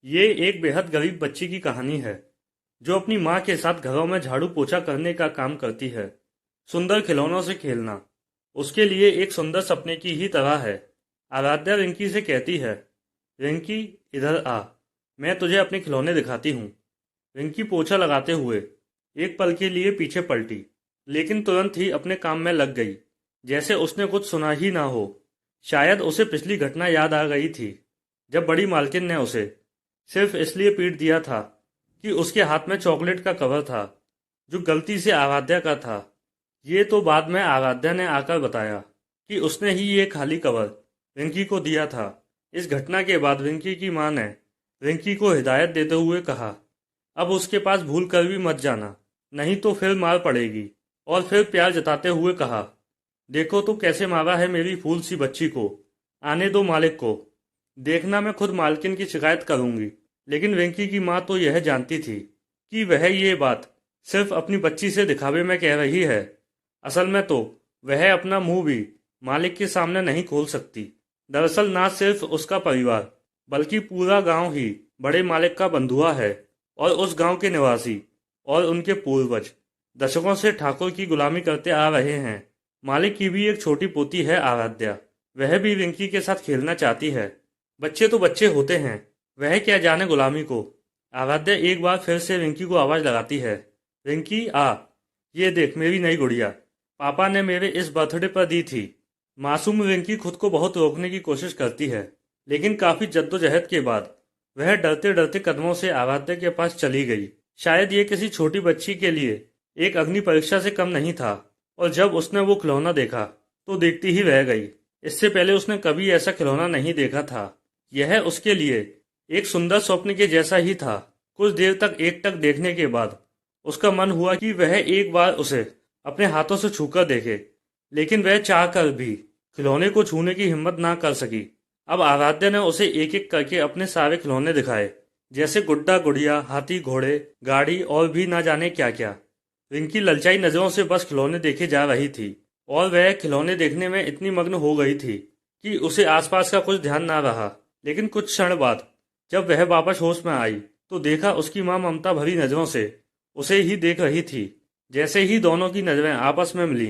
ये एक बेहद गरीब बच्ची की कहानी है जो अपनी माँ के साथ घरों में झाड़ू पोछा करने का काम करती है। सुंदर खिलौनों से खेलना उसके लिए एक सुंदर सपने की ही तरह है। आराध्या रिंकी से कहती है, रिंकी इधर आ, मैं तुझे अपने खिलौने दिखाती हूँ। रिंकी पोछा लगाते हुए एक पल के लिए पीछे पलटी, लेकिन तुरंत ही अपने काम में लग गई, जैसे उसने कुछ सुना ही ना हो। शायद उसे पिछली घटना याद आ गई थी, जब बड़ी मालकिन ने उसे सिर्फ इसलिए पीट दिया था कि उसके हाथ में चॉकलेट का कवर था, जो गलती से आराध्या का था। ये तो बाद में आराध्या ने आकर बताया कि उसने ही ये खाली कवर रिंकी को दिया था। इस घटना के बाद रिंकी की मां ने रिंकी को हिदायत देते हुए कहा, अब उसके पास भूल कर भी मत जाना, नहीं तो फिर मार पड़ेगी। और फिर प्यार जताते हुए कहा, देखो तो कैसे मारा है मेरी फूल सी बच्ची को, आने दो मालिक को, देखना मैं खुद मालकिन की शिकायत करूंगी। लेकिन वेंकी की माँ तो यह जानती थी कि वह ये बात सिर्फ अपनी बच्ची से दिखावे में कह रही है। असल में तो वह अपना मुंह भी मालिक के सामने नहीं खोल सकती। दरअसल ना सिर्फ उसका परिवार बल्कि पूरा गांव ही बड़े मालिक का बंधुआ है, और उस गांव के निवासी और उनके पूर्वज दशकों से ठाकुर की गुलामी करते आ रहे हैं। मालिक की भी एक छोटी पोती है आराध्या, वह भी रिंकी के साथ खेलना चाहती है। बच्चे तो बच्चे होते हैं, वह क्या जाने गुलामी को। आराध्या एक बार फिर से रिंकी को आवाज लगाती है, रिंकी आ, ये देख मेरी नई गुड़िया, पापा ने मेरे इस बर्थडे पर दी थी। मासूम रिंकी खुद को बहुत रोकने की कोशिश करती है, लेकिन काफी जद्दोजहद के बाद वह डरते डरते कदमों से आराध्या के पास चली गई। शायद ये किसी छोटी बच्ची के लिए एक अग्नि परीक्षा से कम नहीं था। और जब उसने वो खिलौना देखा तो देखती ही रह गई। इससे पहले उसने कभी ऐसा खिलौना नहीं देखा था। यह उसके लिए एक सुंदर स्वप्न के जैसा ही था। कुछ देर तक एकटक देखने के बाद उसका मन हुआ कि वह एक बार उसे अपने हाथों से छूकर देखे, लेकिन वह चाह कर भी खिलौने को छूने की हिम्मत ना कर सकी। अब आराध्या ने उसे एक एक करके अपने सारे खिलौने दिखाए, जैसे गुड्डा गुड़िया, हाथी घोड़े, गाड़ी और भी ना जाने क्या क्या। रिंकी ललचाई नजरों से बस खिलौने देखे जा रही थी, और वह खिलौने देखने में इतनी मग्न हो गई थी कि उसे आसपास का कुछ ध्यान ना रहा। लेकिन कुछ क्षण बाद जब वह वापस होश में आई तो देखा उसकी मां ममता भरी नजरों से उसे ही देख रही थी। जैसे ही दोनों की नजरें आपस में मिली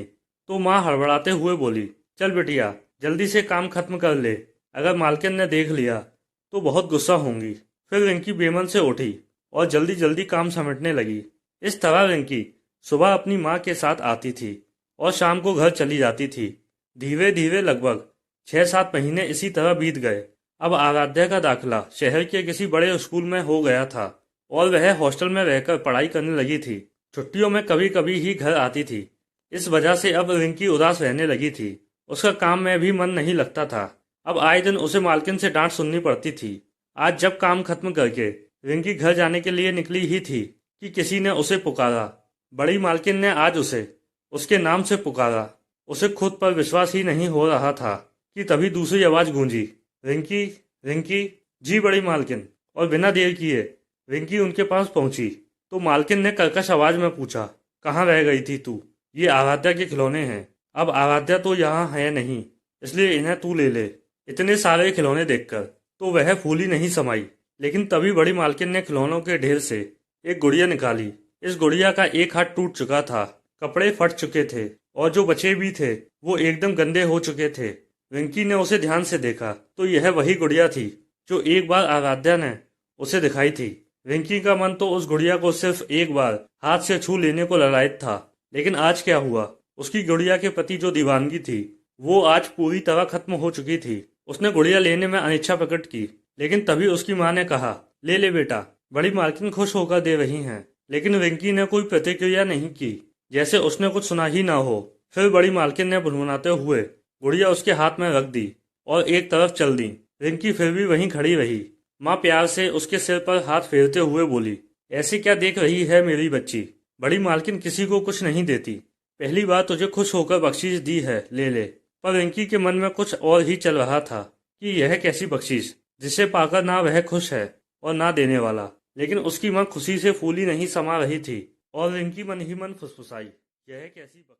तो मां हड़बड़ाते हुए बोली, चल बिटिया, जल्दी से काम खत्म कर ले, अगर मालकिन ने देख लिया तो बहुत गुस्सा होंगी। फिर रिंकी बेमन से उठी और जल्दी जल्दी काम समेटने लगी। इस तरह रिंकी सुबह अपनी माँ के साथ आती थी और शाम को घर चली जाती थी। धीरे धीरे लगभग 6-7 महीने इसी तरह बीत गए। अब आराध्या का दाखिला शहर के किसी बड़े स्कूल में हो गया था, और वह हॉस्टल में रहकर पढ़ाई करने लगी थी। छुट्टियों में कभी कभी ही घर आती थी। इस वजह से अब रिंकी उदास रहने लगी थी। उसका काम में भी मन नहीं लगता था। अब आए दिन उसे मालकिन से डांट सुननी पड़ती थी। आज जब काम खत्म करके रिंकी घर जाने के लिए निकली ही थी कि किसी ने उसे पुकारा। बड़ी मालकिन ने आज उसे उसके नाम से पुकारा। उसे खुद पर विश्वास ही नहीं हो रहा था कि तभी दूसरी आवाज गूंजी, रिंकी, रिंकी। जी बड़ी मालकिन। और बिना देर किए रिंकी उनके पास पहुंची तो मालकिन ने कर्कश आवाज में पूछा, कहाँ रह गई थी तू? ये आराध्या के खिलौने हैं। अब आराध्या तो यहाँ है नहीं, इसलिए इन्हें तू ले ले। इतने सारे खिलौने देखकर तो वह फूली नहीं समाई, लेकिन तभी बड़ी मालकिन ने खिलौनों के ढेर से एक गुड़िया निकाली। इस गुड़िया का एक हाथ टूट चुका था, कपड़े फट चुके थे, और जो बचे भी थे वो एकदम गंदे हो चुके थे। रिंकी ने उसे ध्यान से देखा तो यह वही गुड़िया थी जो एक बार आराध्या ने उसे दिखाई थी। रिंकी का मन तो उस गुड़िया को सिर्फ एक बार हाथ से छू लेने को ललायत था। लेकिन आज क्या हुआ? उसकी गुड़िया के प्रति जो दीवानगी थी वो आज पूरी तरह खत्म हो चुकी थी। उसने गुड़िया लेने में अनिच्छा प्रकट की, लेकिन तभी उसकी माँ ने कहा, ले ले बेटा, बड़ी मालकिन खुश होकर दे रही हैं। लेकिन रिंकी ने कोई प्रतिक्रिया नहीं की, जैसे उसने कुछ सुना ही ना हो। फिर बड़ी मालकिन ने बुनबुनाते हुए गुड़िया उसके हाथ में रख दी और एक तरफ चल दी। रिंकी फिर भी वहीं खड़ी रही। माँ प्यार से उसके सिर पर हाथ फेरते हुए बोली, ऐसी क्या देख रही है मेरी बच्ची? बड़ी मालकिन किसी को कुछ नहीं देती, पहली बार तुझे खुश होकर बख्शीश दी है, ले ले। पर रिंकी के मन में कुछ और ही चल रहा था कि यह कैसी बख्शीश जिसे पाकर ना वह खुश है और ना देने वाला। लेकिन उसकी मां खुशी से फूली नहीं समा रही थी, और रिंकी मन ही मन फुसफुसाई, यह कैसी बख्शीश।